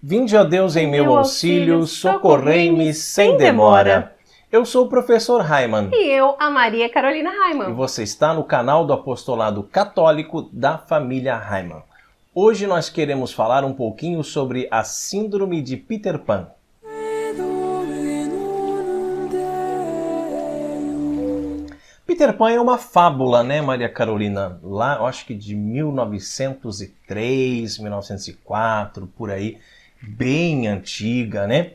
Vinde, ó Deus, em meu auxílio, socorrei-me sem demora. Eu sou o professor Raiman. E eu, a Maria Carolina E Raiman. você está no canal do Apostolado Católico da família Raiman. Hoje nós queremos falar um pouquinho sobre a Síndrome de Peter Pan. Peter Pan é uma fábula, né, Maria Carolina? Lá, eu acho que de 1903, 1904, por aí, bem antiga, né?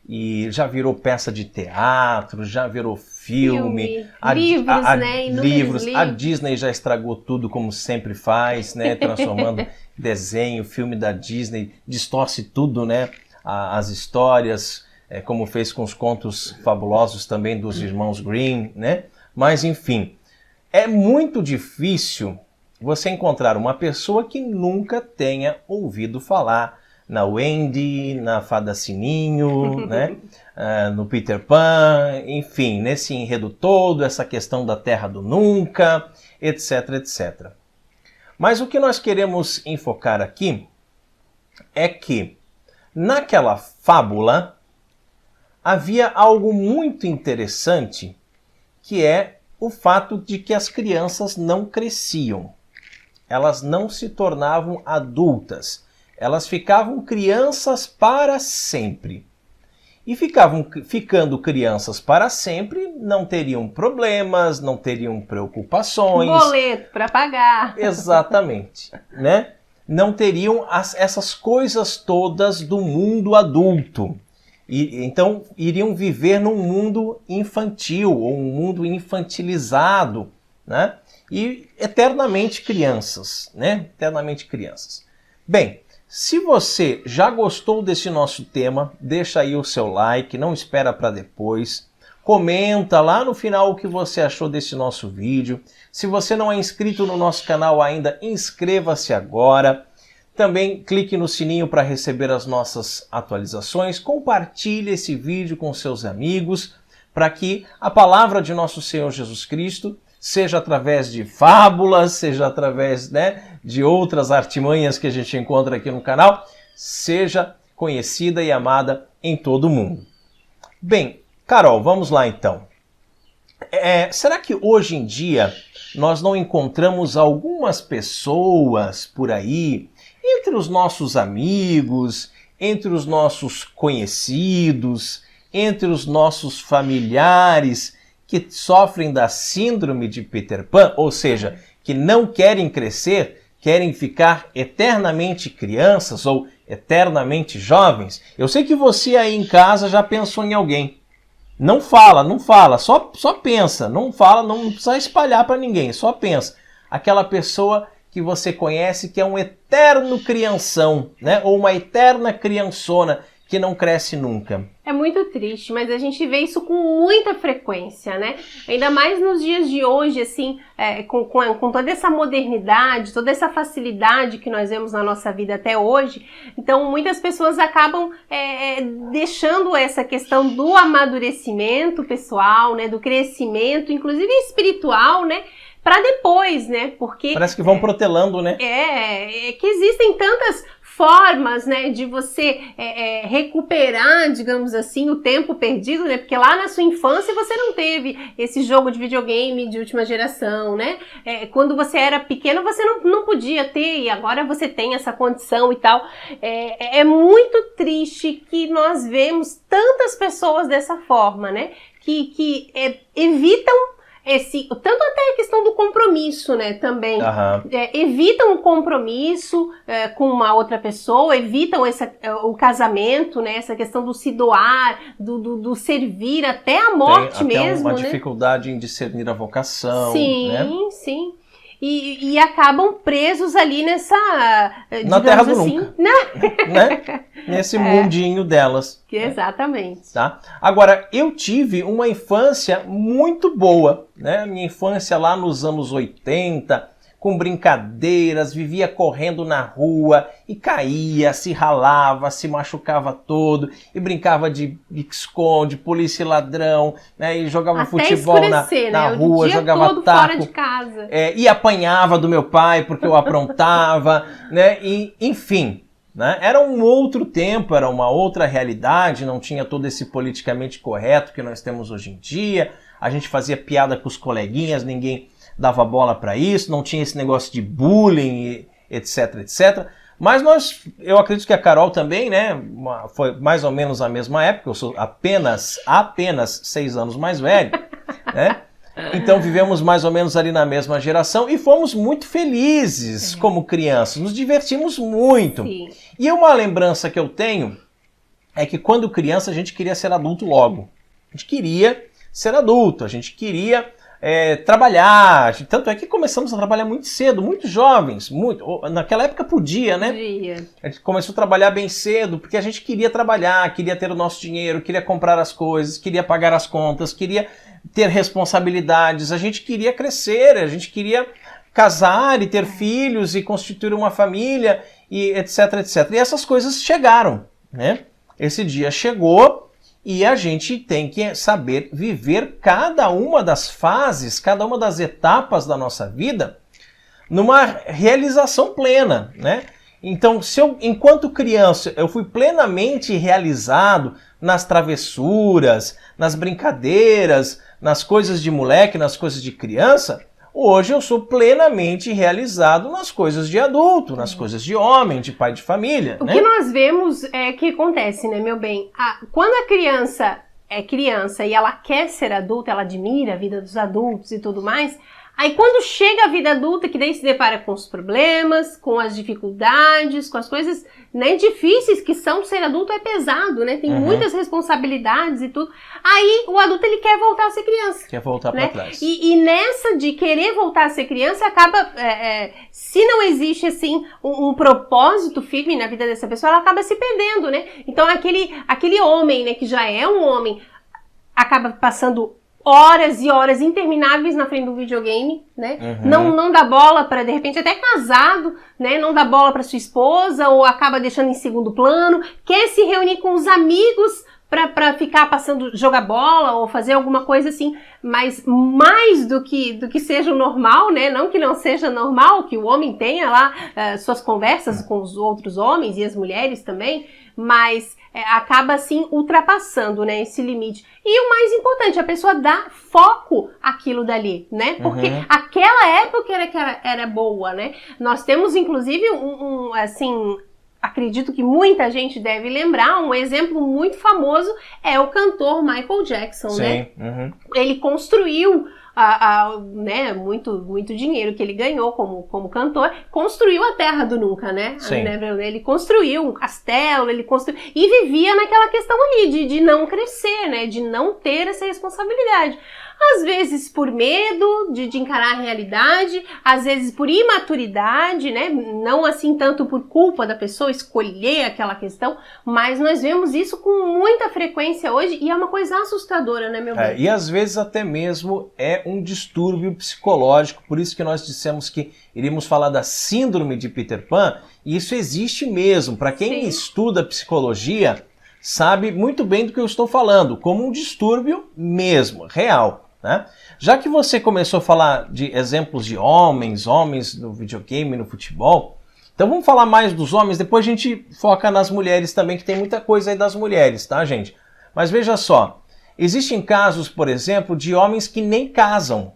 E já virou peça de teatro, já virou filme. Livros. A Disney já estragou tudo como sempre faz, né? Transformando desenho, filme da Disney, distorce tudo, né? As histórias, como fez com os contos fabulosos também dos irmãos Grimm, né? Mas, enfim, é muito difícil você encontrar uma pessoa que nunca tenha ouvido falar na Wendy, na Fada Sininho, né? No Peter Pan, enfim, nesse enredo todo, essa questão da Terra do Nunca, etc, etc. Mas o que nós queremos enfocar aqui é que, naquela fábula, havia algo muito interessante, que é o fato de que as crianças não cresciam. Elas não se tornavam adultas. Elas ficavam crianças para sempre. E ficando crianças para sempre, não teriam problemas, não teriam preocupações. Boleto para pagar. Exatamente, né? Não teriam essas coisas todas do mundo adulto. Então, iriam viver num mundo infantil, ou um mundo infantilizado, né? E eternamente crianças, né? Eternamente crianças. Bem, se você já gostou desse nosso tema, deixa aí o seu like, não espera para depois. Comenta lá no final o que você achou desse nosso vídeo. Se você não é inscrito no nosso canal ainda, inscreva-se agora. Também clique no sininho para receber as nossas atualizações. Compartilhe esse vídeo com seus amigos para que a palavra de nosso Senhor Jesus Cristo, seja através de fábulas, seja através, né, de outras artimanhas que a gente encontra aqui no canal, seja conhecida e amada em todo o mundo. Bem, Carol, vamos lá então. Será que hoje em dia nós não encontramos algumas pessoas por aí, entre os nossos amigos, entre os nossos conhecidos, entre os nossos familiares que sofrem da síndrome de Peter Pan, ou seja, que não querem crescer, querem ficar eternamente crianças ou eternamente jovens? Eu sei que você aí em casa já pensou em alguém. Não fala, só pensa, não fala, não precisa espalhar para ninguém, só pensa. Aquela pessoa que você conhece que é um eterno crianção, né? Ou uma eterna criançona que não cresce nunca. É muito triste, mas a gente vê isso com muita frequência, né? Ainda mais nos dias de hoje, assim, com toda essa modernidade, toda essa facilidade que nós vemos na nossa vida até hoje. Então, muitas pessoas acabam deixando essa questão do amadurecimento pessoal, né? Do crescimento, inclusive espiritual, né? Para depois, né? Porque parece que vão protelando, né? Que existem tantas formas, né, de você recuperar, digamos assim, o tempo perdido, né? Porque lá na sua infância você não teve esse jogo de videogame de última geração, né? Quando você era pequeno você não podia ter e agora você tem essa condição e tal. É muito triste que nós vemos tantas pessoas dessa forma, né? Que evitam tanto até a questão do compromisso, né, também. Evitam o compromisso com uma outra pessoa, evitam o casamento, né, essa questão do se doar, do servir até a morte mesmo, uma né? dificuldade em discernir a vocação, sim, né? Sim. E acabam presos ali nessa... na Terra do assim, Nunca. Né? Nesse mundinho delas. Exatamente. Tá? Agora, eu tive uma infância muito boa, né? Minha infância lá nos anos 80, com brincadeiras, vivia correndo na rua e caía, se ralava, se machucava todo e brincava de esconde, polícia e ladrão, né? E jogava até futebol na rua, jogava todo taco, fora de casa. E apanhava do meu pai porque eu aprontava, né? E, enfim, né? Era um outro tempo, era uma outra realidade, não tinha todo esse politicamente correto que nós temos hoje em dia. A gente fazia piada com os coleguinhas, ninguém dava bola para isso, não tinha esse negócio de bullying, etc, etc. Mas eu acredito que a Carol também, né, foi mais ou menos a mesma época, eu sou apenas 6 anos mais velho, né? Então vivemos mais ou menos ali na mesma geração e fomos muito felizes como crianças, nos divertimos muito. Sim. E uma lembrança que eu tenho é que quando criança a gente queria ser adulto logo. A gente queria ser adulto, a gente queria trabalhar. Tanto é que começamos a trabalhar muito cedo, muito jovens. Naquela época podia, né? Podia. A gente começou a trabalhar bem cedo porque a gente queria trabalhar, queria ter o nosso dinheiro, queria comprar as coisas, queria pagar as contas, queria ter responsabilidades, a gente queria crescer, a gente queria casar e ter filhos e constituir uma família e etc, etc. E essas coisas chegaram, né? Esse dia chegou e a gente tem que saber viver cada uma das fases, cada uma das etapas da nossa vida numa realização plena, né? Então, enquanto criança, eu fui plenamente realizado nas travessuras, nas brincadeiras, nas coisas de moleque, nas coisas de criança, hoje eu sou plenamente realizado nas coisas de adulto, nas coisas de homem, de pai de família. O que nós vemos é que acontece, né, meu bem? Quando a criança é criança e ela quer ser adulta, ela admira a vida dos adultos e tudo mais. Aí quando chega a vida adulta, que daí se depara com os problemas, com as dificuldades, com as coisas, né, difíceis que são ser adulto, é pesado, né? Tem muitas responsabilidades e tudo. Aí o adulto, ele quer voltar a ser criança. Quer voltar, né, para trás. E nessa de querer voltar a ser criança, acaba, se não existe assim um propósito firme na vida dessa pessoa, ela acaba se perdendo, né? Então aquele homem, né, que já é um homem, acaba passando horas e horas intermináveis na frente do videogame, né? Não dá bola para, de repente, até casado, né? Não dá bola para sua esposa ou acaba deixando em segundo plano, quer se reunir com os amigos para ficar jogar bola ou fazer alguma coisa assim, mas mais do que seja o normal, né? Não que não seja normal, que o homem tenha lá suas conversas com os outros homens e as mulheres também, mas acaba assim ultrapassando, né, esse limite. E o mais importante, a pessoa dá foco àquilo dali, né? Porque aquela época era boa, né? Nós temos inclusive assim, acredito que muita gente deve lembrar, um exemplo muito famoso é o cantor Michael Jackson, sim, né? Ele construiu né, muito dinheiro que ele ganhou como cantor, construiu a Terra do Nunca, né? Ele construiu um castelo, ele construiu e vivia naquela questão ali de não crescer, né? De não ter essa responsabilidade. Às vezes por medo de encarar a realidade, às vezes por imaturidade, né? Não assim tanto por culpa da pessoa escolher aquela questão, mas nós vemos isso com muita frequência hoje e é uma coisa assustadora, né, meu bem? E às vezes até mesmo é um distúrbio psicológico, por isso que nós dissemos que iríamos falar da síndrome de Peter Pan, e isso existe mesmo. Para quem estuda psicologia, sabe muito bem do que eu estou falando, como um distúrbio mesmo, real. Né? Já que você começou a falar de exemplos de homens no videogame, no futebol, então vamos falar mais dos homens, depois a gente foca nas mulheres também, que tem muita coisa aí das mulheres, tá, gente? Mas veja só, existem casos, por exemplo, de homens que nem casam,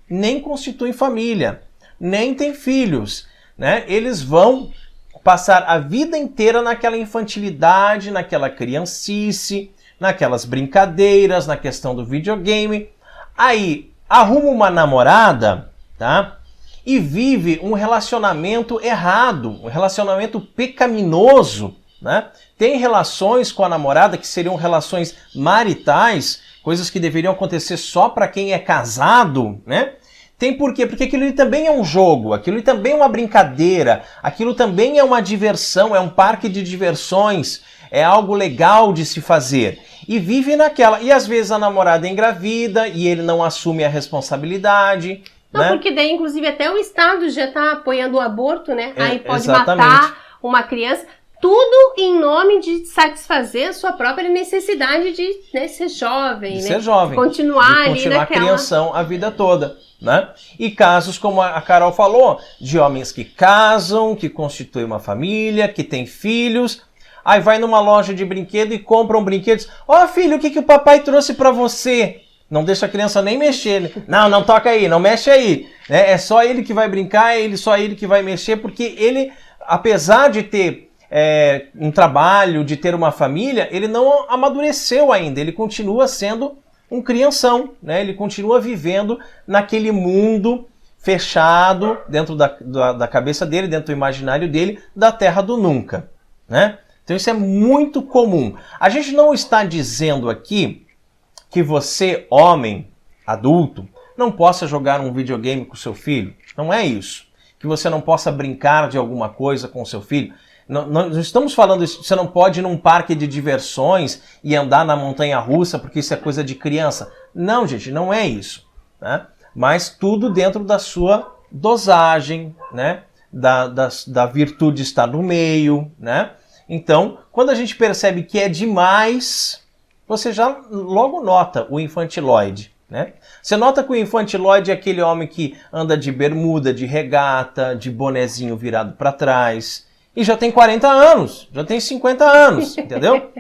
nem constituem família, nem têm filhos, né? Eles vão passar a vida inteira naquela infantilidade, naquela criancice, naquelas brincadeiras, na questão do videogame. Aí, arruma uma namorada, tá? E vive um relacionamento errado, um relacionamento pecaminoso, né? Tem relações com a namorada que seriam relações maritais, coisas que deveriam acontecer só para quem é casado, né? Tem por quê? Porque aquilo também é um jogo, aquilo também é uma brincadeira, aquilo também é uma diversão, é um parque de diversões, é algo legal de se fazer. E vive naquela. E às vezes a namorada engravida e ele não assume a responsabilidade. Não, né? Porque daí, inclusive, até o Estado já está apoiando o aborto, né? Aí pode exatamente. matar uma criança. Tudo em nome de satisfazer a sua própria necessidade de, né, ser jovem, de né? ser jovem, continuar de continuar naquela... crianção a vida toda, né? E casos, como a Carol falou, de homens que casam, que constituem uma família, que têm filhos, aí vai numa loja de brinquedo e compram brinquedos. Ó, filho, o que o papai trouxe para você? Não deixa a criança nem mexer. Não toca aí, não mexe aí. É só ele que vai brincar, só ele que vai mexer, porque ele, apesar de ter um trabalho, de ter uma família, ele não amadureceu ainda. Ele continua sendo um crianção, né? Ele continua vivendo naquele mundo fechado, dentro da cabeça dele, dentro do imaginário dele, da terra do nunca, né? Então isso é muito comum. A gente não está dizendo aqui que você, homem, adulto, não possa jogar um videogame com seu filho. Não é isso. Que você não possa brincar de alguma coisa com seu filho. Não estamos falando isso, você não pode ir num parque de diversões e andar na montanha-russa porque isso é coisa de criança. Não, gente, não é isso, né? Mas tudo dentro da sua dosagem, né? Da virtude estar no meio, né? Então, quando a gente percebe que é demais, você já logo nota o infantiloide, né? Você nota que o infantiloide é aquele homem que anda de bermuda, de regata, de bonezinho virado para trás, e já tem 40 anos, já tem 50 anos, entendeu?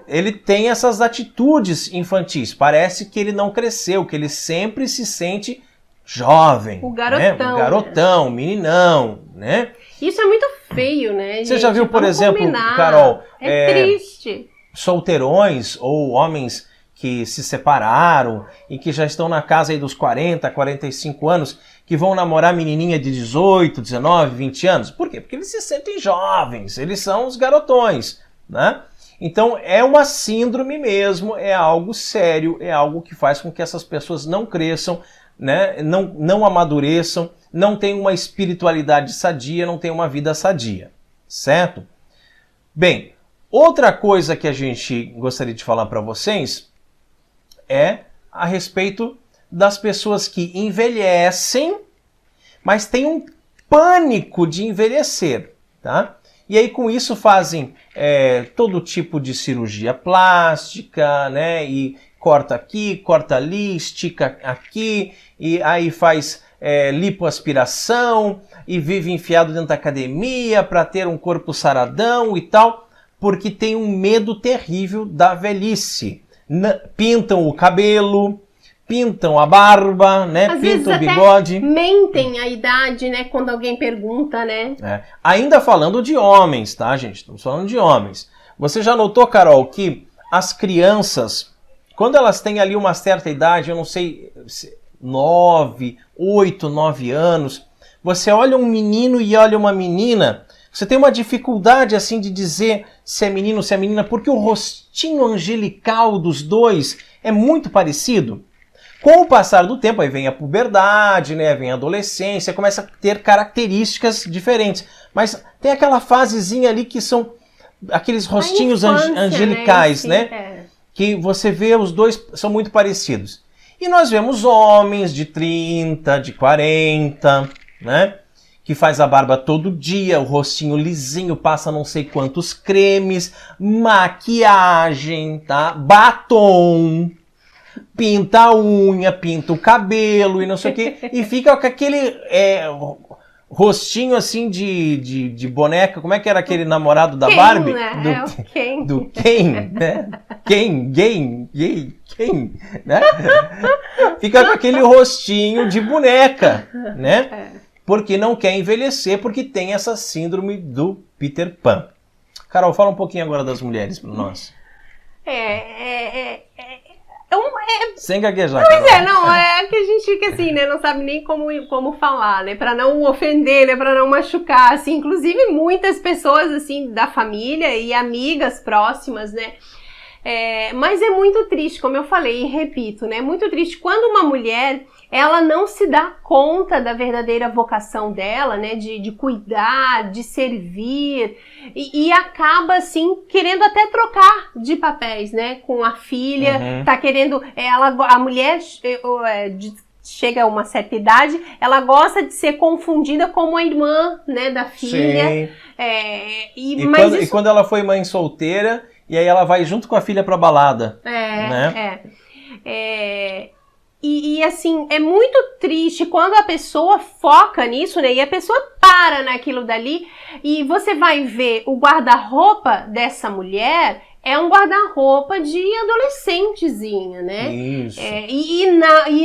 Ele tem essas atitudes infantis, parece que ele não cresceu, que ele sempre se sente jovem. O garotão. Né? O garotão, meninão, né? Isso é muito feio, né, gente? Você já viu, por Vamos exemplo, combinar. Carol, triste. Solteirões ou homens que se separaram e que já estão na casa aí dos 40, 45 anos, que vão namorar menininha de 18, 19, 20 anos. Por quê? Porque eles se sentem jovens, eles são os garotões, né? Então é uma síndrome mesmo, é algo sério, é algo que faz com que essas pessoas não cresçam, né? Não amadureçam, não tenham uma espiritualidade sadia, não tenham uma vida sadia, certo? Bem, outra coisa que a gente gostaria de falar para vocês é a respeito das pessoas que envelhecem, mas têm um pânico de envelhecer, tá? E aí com isso fazem todo tipo de cirurgia plástica, né? E corta aqui, corta ali, estica aqui, e aí faz lipoaspiração, e vive enfiado dentro da academia para ter um corpo saradão e tal, porque tem um medo terrível da velhice. Pintam o cabelo, pintam a barba, né? Às pintam vezes o bigode. Até mentem a idade, né? Quando alguém pergunta, né? Ainda falando de homens, tá, gente? Estamos falando de homens. Você já notou, Carol, que as crianças, quando elas têm ali uma certa idade, eu não sei, 9, 8, 9 anos, você olha um menino e olha uma menina, você tem uma dificuldade assim de dizer se é menino ou se é menina, porque o rostinho angelical dos dois é muito parecido. Com o passar do tempo, aí vem a puberdade, né? Vem a adolescência, começa a ter características diferentes. Mas tem aquela fasezinha ali que são aqueles rostinhos angelicais, né? Que você vê, os dois são muito parecidos. E nós vemos homens de 30, de 40, né? Que faz a barba todo dia, o rostinho lisinho, passa não sei quantos cremes, maquiagem, tá? Batom, pinta a unha, pinta o cabelo e não sei o quê, e fica com aquele rostinho assim de boneca. Como é que era aquele namorado da Ken, Barbie? Né? Do Ken, né? Ken, né? Fica com aquele rostinho de boneca, né? Porque não quer envelhecer, porque tem essa síndrome do Peter Pan. Carol, fala um pouquinho agora das mulheres para nós. Sem gaguejar, Pois Carol. não, é que a gente fica assim, né, não sabe nem como falar, né, para não ofender, né, para não machucar, assim, inclusive muitas pessoas, assim, da família e amigas próximas, né, mas é muito triste, como eu falei e repito, né, é muito triste quando uma mulher, ela não se dá conta da verdadeira vocação dela, né, de cuidar, de servir, e acaba, assim, querendo até trocar de papéis, né, com a filha, tá querendo, a mulher chega a uma certa idade, ela gosta de ser confundida como a irmã, né, da filha. Sim. E quando ela foi mãe solteira, e aí ela vai junto com a filha pra balada. E assim, é muito triste quando a pessoa foca nisso, né? E a pessoa para naquilo dali e você vai ver o guarda-roupa dessa mulher é um guarda-roupa de adolescentezinha, né? Isso. E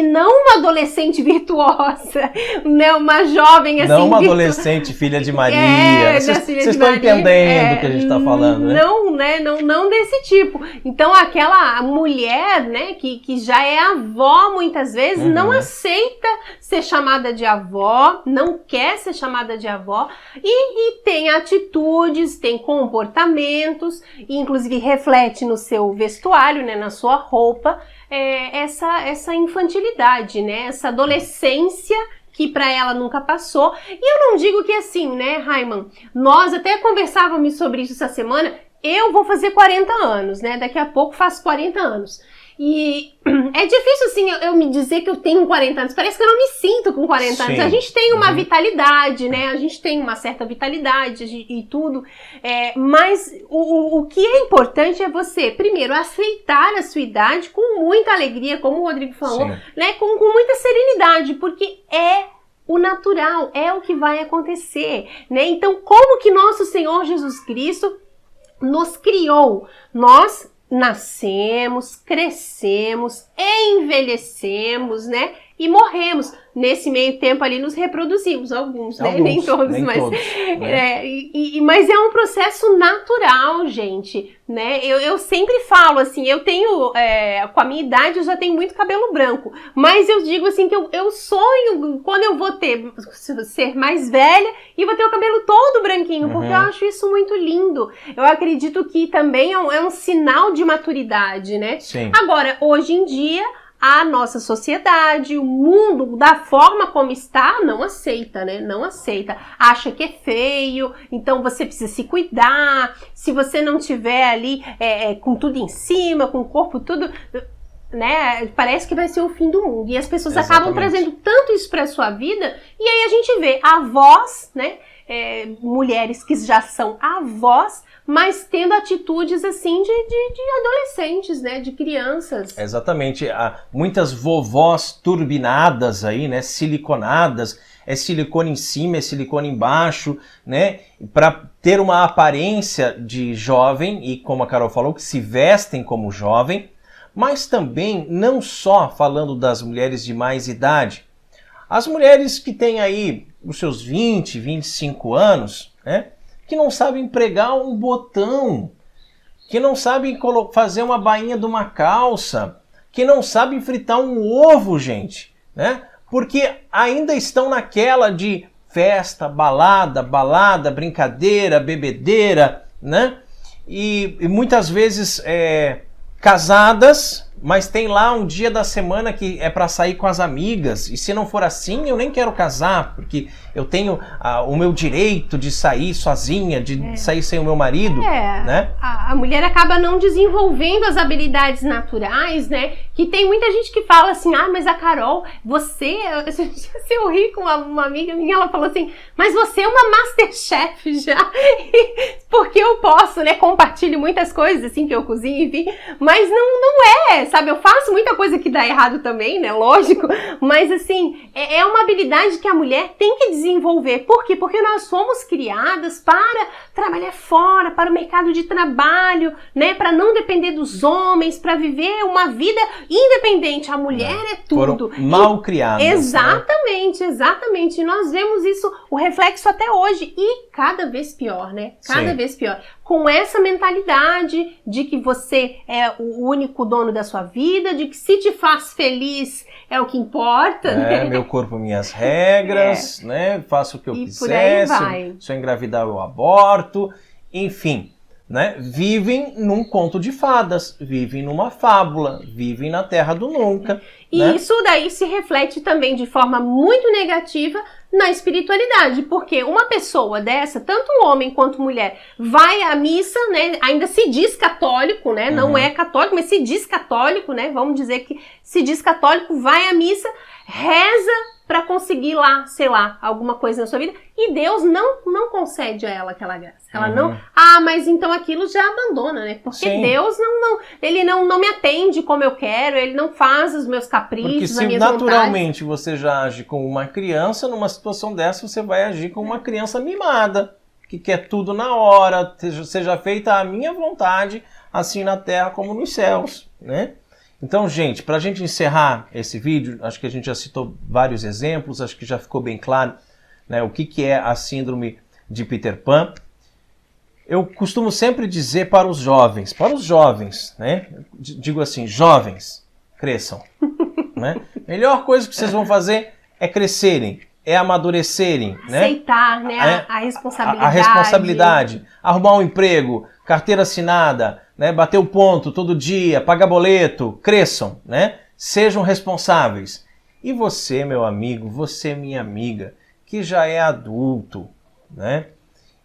não uma adolescente virtuosa, né? Uma jovem assim... Não uma adolescente filha de Maria. Vocês estão entendendo o que a gente está falando, né? Não, né? Não desse tipo. Então, aquela mulher, né? Que já é avó muitas vezes, não aceita ser chamada de avó, não quer ser chamada de avó e tem atitudes, tem comportamentos, inclusive reflete no seu vestuário, né, na sua roupa, essa infantilidade, né, essa adolescência que para ela nunca passou. E eu não digo que assim, né, Raiman, nós até conversávamos sobre isso essa semana, eu vou fazer 40 anos, né, daqui a pouco faço 40 anos. E é difícil, assim, eu me dizer que eu tenho 40 anos. Parece que eu não me sinto com 40 anos. A gente tem uma vitalidade, né? A gente tem uma certa vitalidade e tudo. Mas o que é importante é você, primeiro, aceitar a sua idade com muita alegria, como o Rodrigo falou, né? Com muita serenidade, porque é o natural, é o que vai acontecer, né? Então, como que nosso Senhor Jesus Cristo nos criou? Nós nascemos, crescemos, envelhecemos, né? E morremos. Nesse meio tempo ali nos reproduzimos, alguns, né? Nem todos, mas... Todos, né? Mas é um processo natural, gente, né? Eu sempre falo assim, eu tenho, com a minha idade, eu já tenho muito cabelo branco, mas eu digo assim que eu sonho quando eu vou ser mais velha e vou ter o cabelo todo branquinho, porque eu acho isso muito lindo. Eu acredito que também é um sinal de maturidade, né? Sim. Agora, hoje em dia, a nossa sociedade, o mundo, da forma como está, não aceita, né? Não aceita. Acha que é feio, então você precisa se cuidar. Se você não tiver ali com tudo em cima, com o corpo tudo, né? Parece que vai ser o fim do mundo. E as pessoas acabam trazendo tanto isso para a sua vida, e aí a gente vê avós, né? Mulheres que já são avós, mas tendo atitudes assim de adolescentes, né, de crianças. Exatamente, muitas vovós turbinadas aí, né, siliconadas, é silicone em cima, é silicone embaixo, né, para ter uma aparência de jovem e, como a Carol falou, que se vestem como jovem, mas também não só falando das mulheres de mais idade, as mulheres que têm aí os seus 20, 25 anos, né, que não sabem pregar um botão, que não sabem fazer uma bainha de uma calça, que não sabem fritar um ovo, gente, né? Porque ainda estão naquela de festa, balada, brincadeira, bebedeira, né? E muitas vezes casadas, mas tem lá um dia da semana que é para sair com as amigas, e se não for assim, eu nem quero casar, porque eu tenho o meu direito de sair sozinha, de sair sem o meu marido, né? A mulher acaba não desenvolvendo as habilidades naturais, né? Que tem muita gente que fala assim, mas a Carol, eu ri com uma amiga minha, ela falou assim, mas você é uma Masterchef já, porque eu posso, né? Compartilho muitas coisas assim que eu cozinho, enfim, mas não é, sabe? Eu faço muita coisa que dá errado também, né? Lógico, mas assim, é uma habilidade que a mulher tem que desenvolver. Por quê? Porque nós fomos criadas para trabalhar fora, para o mercado de trabalho, né? Para não depender dos homens, para viver uma vida independente. A mulher é tudo. Foram mal criadas. Exatamente, exatamente. E nós vemos isso, o reflexo até hoje. E cada vez pior, né? Cada vez pior. Com essa mentalidade de que você é o único dono da sua vida, de que se te faz feliz é o que importa, né? Meu corpo, minhas regras, né? Faço o que eu quiser, se eu engravidar eu aborto, enfim. né, vivem num conto de fadas, vivem numa fábula, vivem na terra do nunca. E né? isso daí se reflete também de forma muito negativa na espiritualidade, porque uma pessoa dessa, tanto homem quanto mulher, vai à missa, né, ainda se diz católico, né, não é católico, mas se diz católico, né, vamos dizer que se diz católico, vai à missa, reza para conseguir lá, sei lá, alguma coisa na sua vida, e Deus não concede a ela aquela graça. Ela não, mas então aquilo já abandona, né? Porque Sim. Deus ele não me atende como eu quero, ele não faz os meus caprichos, Porque as se minhas naturalmente você já age como uma criança, numa situação dessa você vai agir como uma criança mimada, que quer tudo na hora, seja feita a minha vontade, assim na terra como nos céus, né? Então, gente, para a gente encerrar esse vídeo, acho que a gente já citou vários exemplos, acho que já ficou bem claro, né, o que é a síndrome de Peter Pan. Eu costumo sempre dizer para os jovens, né, digo assim, jovens, cresçam. Né? Melhor coisa que vocês vão fazer é crescerem, é amadurecerem. Aceitar, né, a responsabilidade. A responsabilidade, arrumar um emprego, carteira assinada, né, bater o ponto todo dia, pagar boleto, cresçam, né? Sejam responsáveis. E você, meu amigo, você, minha amiga, que já é adulto, né?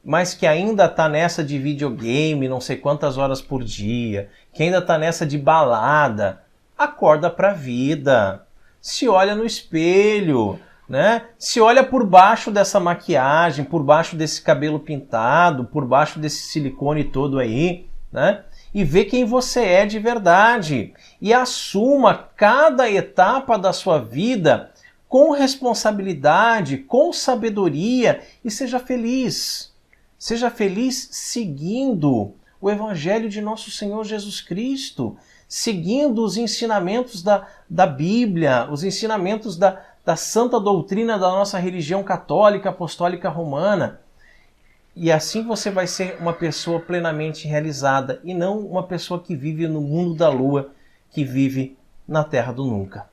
Mas que ainda está nessa de videogame, não sei quantas horas por dia, que ainda está nessa de balada, acorda para a vida, se olha no espelho, né? Se olha por baixo dessa maquiagem, por baixo desse cabelo pintado, por baixo desse silicone todo aí, né? E vê quem você é de verdade. E assuma cada etapa da sua vida com responsabilidade, com sabedoria e seja feliz. Seja feliz seguindo o Evangelho de nosso Senhor Jesus Cristo, seguindo os ensinamentos da Bíblia, os ensinamentos da santa doutrina da nossa religião católica, apostólica romana. E assim você vai ser uma pessoa plenamente realizada e não uma pessoa que vive no mundo da lua, que vive na terra do nunca.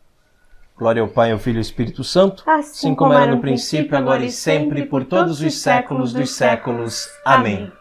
Glória ao Pai, ao Filho e ao Espírito Santo, assim como era no princípio, agora e sempre, por todos os séculos dos séculos. Amém.